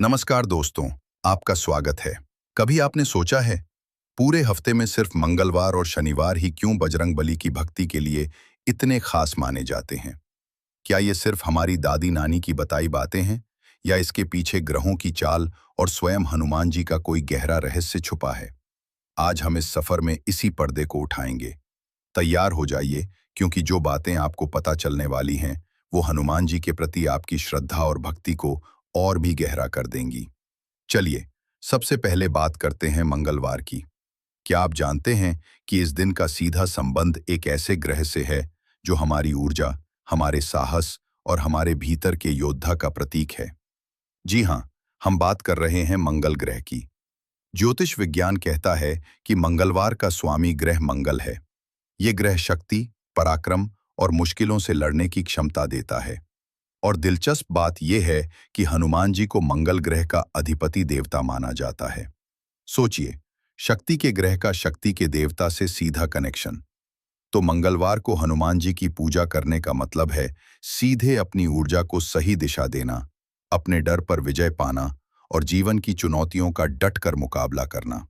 नमस्कार दोस्तों, आपका स्वागत है। कभी आपने सोचा है पूरे हफ्ते में सिर्फ मंगलवार और शनिवार ही क्यों बजरंगबली की भक्ति के लिए इतने खास माने जाते हैं? क्या ये सिर्फ हमारी दादी नानी की बताई बातें हैं या इसके पीछे ग्रहों की चाल और स्वयं हनुमान जी का कोई गहरा रहस्य छुपा है? आज हम इस सफर में इसी पर्दे को उठाएंगे। तैयार हो जाइए, क्योंकि जो बातें आपको पता चलने वाली हैं वो हनुमान जी के प्रति आपकी श्रद्धा और भक्ति को और भी गहरा कर देंगी। चलिए, सबसे पहले बात करते हैं मंगलवार की। क्या आप जानते हैं कि इस दिन का सीधा संबंध एक ऐसे ग्रह से है जो हमारी ऊर्जा, हमारे साहस और हमारे भीतर के योद्धा का प्रतीक है? जी हाँ, हम बात कर रहे हैं मंगल ग्रह की। ज्योतिष विज्ञान कहता है कि मंगलवार का स्वामी ग्रह मंगल है। ये ग्रह शक्ति, पराक्रम और मुश्किलों से लड़ने की क्षमता देता है। और दिलचस्प बात यह है कि हनुमान जी को मंगल ग्रह का अधिपति देवता माना जाता है। सोचिए, शक्ति के ग्रह का शक्ति के देवता से सीधा कनेक्शन। तो मंगलवार को हनुमान जी की पूजा करने का मतलब है सीधे अपनी ऊर्जा को सही दिशा देना, अपने डर पर विजय पाना और जीवन की चुनौतियों का डट कर मुकाबला करना।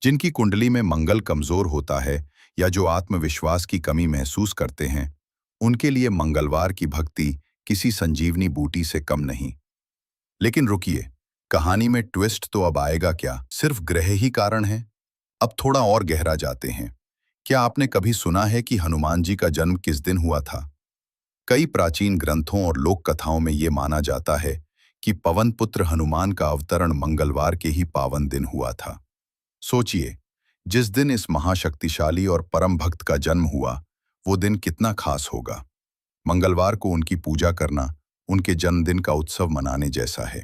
जिनकी कुंडली में मंगल कमजोर होता है या जो आत्मविश्वास की कमी महसूस करते हैं, उनके लिए मंगलवार की भक्ति किसी संजीवनी बूटी से कम नहीं। लेकिन रुकिए, कहानी में ट्विस्ट तो अब आएगा। क्या सिर्फ ग्रह ही कारण है? अब थोड़ा और गहरा जाते हैं। क्या आपने कभी सुना है कि हनुमान जी का जन्म किस दिन हुआ था? कई प्राचीन ग्रंथों और लोक कथाओं में ये माना जाता है कि पवन पुत्र हनुमान का अवतरण मंगलवार के ही पावन दिन हुआ था। सोचिए, जिस दिन इस महाशक्तिशाली और परम भक्त का जन्म हुआ, वो दिन कितना खास होगा। मंगलवार को उनकी पूजा करना उनके जन्मदिन का उत्सव मनाने जैसा है।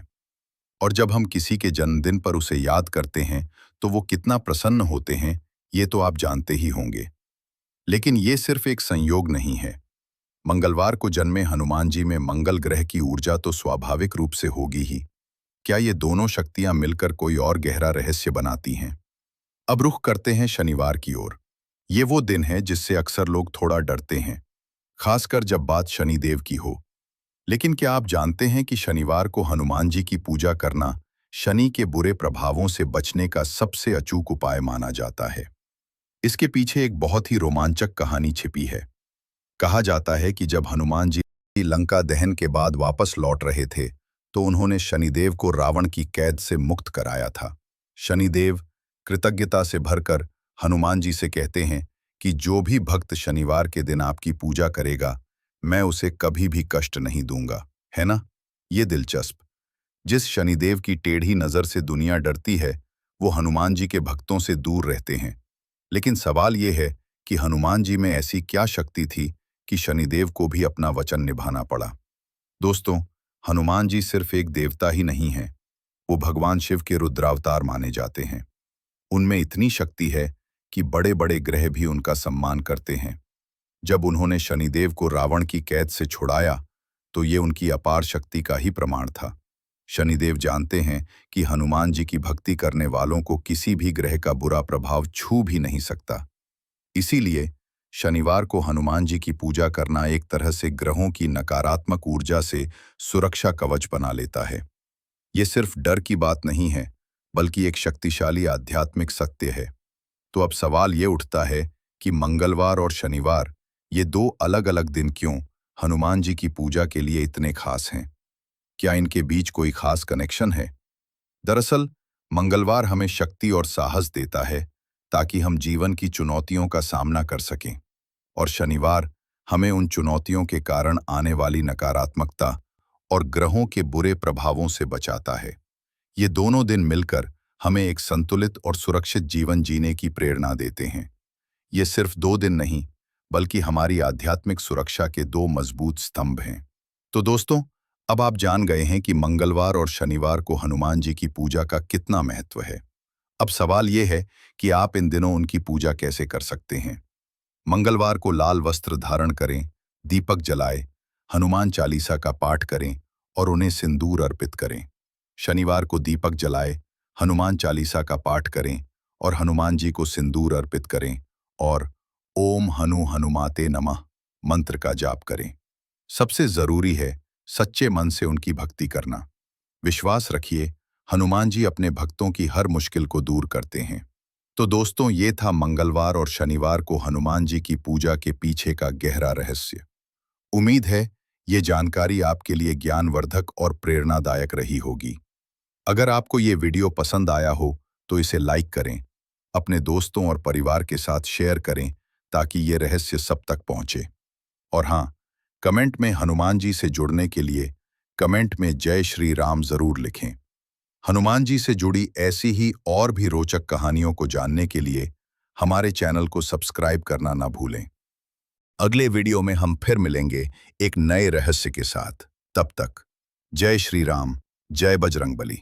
और जब हम किसी के जन्मदिन पर उसे याद करते हैं तो वो कितना प्रसन्न होते हैं, ये तो आप जानते ही होंगे। लेकिन ये सिर्फ एक संयोग नहीं है। मंगलवार को जन्मे हनुमान जी में मंगल ग्रह की ऊर्जा तो स्वाभाविक रूप से होगी ही। क्या ये दोनों शक्तियां मिलकर कोई और गहरा रहस्य बनाती हैं? अब रुख करते हैं शनिवार की ओर। ये वो दिन है जिससे अक्सर लोग थोड़ा डरते हैं, खासकर जब बात शनिदेव की हो। लेकिन क्या आप जानते हैं कि शनिवार को हनुमान जी की पूजा करना शनि के बुरे प्रभावों से बचने का सबसे अचूक उपाय माना जाता है? इसके पीछे एक बहुत ही रोमांचक कहानी छिपी है। कहा जाता है कि जब हनुमान जी लंका दहन के बाद वापस लौट रहे थे, तो उन्होंने शनिदेव को रावण की कैद से मुक्त कराया था। शनिदेव कृतज्ञता से भरकर हनुमान जी से कहते हैं कि जो भी भक्त शनिवार के दिन आपकी पूजा करेगा, मैं उसे कभी भी कष्ट नहीं दूंगा। है ना? ये दिलचस्प। जिस शनिदेव की टेढ़ी नजर से दुनिया डरती है, वो हनुमान जी के भक्तों से दूर रहते हैं। लेकिन सवाल ये है कि हनुमान जी में ऐसी क्या शक्ति थी कि शनिदेव को भी अपना वचन निभाना पड़ा? दोस्तों, हनुमान जी सिर्फ एक देवता ही नहीं हैं, वो भगवान शिव के रुद्रावतार माने जाते हैं। उनमें इतनी शक्ति है कि बड़े बड़े ग्रह भी उनका सम्मान करते हैं। जब उन्होंने शनिदेव को रावण की कैद से छुड़ाया, तो ये उनकी अपार शक्ति का ही प्रमाण था। शनिदेव जानते हैं कि हनुमान जी की भक्ति करने वालों को किसी भी ग्रह का बुरा प्रभाव छू भी नहीं सकता। इसीलिए शनिवार को हनुमान जी की पूजा करना एक तरह से ग्रहों की नकारात्मक ऊर्जा से सुरक्षा कवच बना लेता है। ये सिर्फ डर की बात नहीं है, बल्कि एक शक्तिशाली आध्यात्मिक सत्य है। तो अब सवाल ये उठता है कि मंगलवार और शनिवार, ये दो अलग अलग दिन क्यों हनुमान जी की पूजा के लिए इतने खास हैं? क्या इनके बीच कोई खास कनेक्शन है? दरअसल मंगलवार हमें शक्ति और साहस देता है ताकि हम जीवन की चुनौतियों का सामना कर सकें, और शनिवार हमें उन चुनौतियों के कारण आने वाली नकारात्मकता और ग्रहों के बुरे प्रभावों से बचाता है। ये दोनों दिन मिलकर हमें एक संतुलित और सुरक्षित जीवन जीने की प्रेरणा देते हैं। ये सिर्फ दो दिन नहीं, बल्कि हमारी आध्यात्मिक सुरक्षा के दो मजबूत स्तंभ हैं। तो दोस्तों, अब आप जान गए हैं कि मंगलवार और शनिवार को हनुमान जी की पूजा का कितना महत्व है। अब सवाल ये है कि आप इन दिनों उनकी पूजा कैसे कर सकते हैं। मंगलवार को लाल वस्त्र धारण करें, दीपक जलाएं, हनुमान चालीसा का पाठ करें और उन्हें सिंदूर अर्पित करें। शनिवार को दीपक जलाएं, हनुमान चालीसा का पाठ करें और हनुमान जी को सिंदूर अर्पित करें और ओम हनु हनुमाते नमः मंत्र का जाप करें। सबसे जरूरी है सच्चे मन से उनकी भक्ति करना। विश्वास रखिए, हनुमान जी अपने भक्तों की हर मुश्किल को दूर करते हैं। तो दोस्तों, ये था मंगलवार और शनिवार को हनुमान जी की पूजा के पीछे का गहरा रहस्य। उम्मीद है ये जानकारी आपके लिए ज्ञानवर्धक और प्रेरणादायक रही होगी। अगर आपको ये वीडियो पसंद आया हो तो इसे लाइक करें, अपने दोस्तों और परिवार के साथ शेयर करें ताकि ये रहस्य सब तक पहुंचे। और हाँ, कमेंट में हनुमान जी से जुड़ने के लिए कमेंट में जय श्री राम जरूर लिखें। हनुमान जी से जुड़ी ऐसी ही और भी रोचक कहानियों को जानने के लिए हमारे चैनल को सब्सक्राइब करना ना भूलें। अगले वीडियो में हम फिर मिलेंगे एक नए रहस्य के साथ। तब तक जय श्री राम, जय बजरंगबली।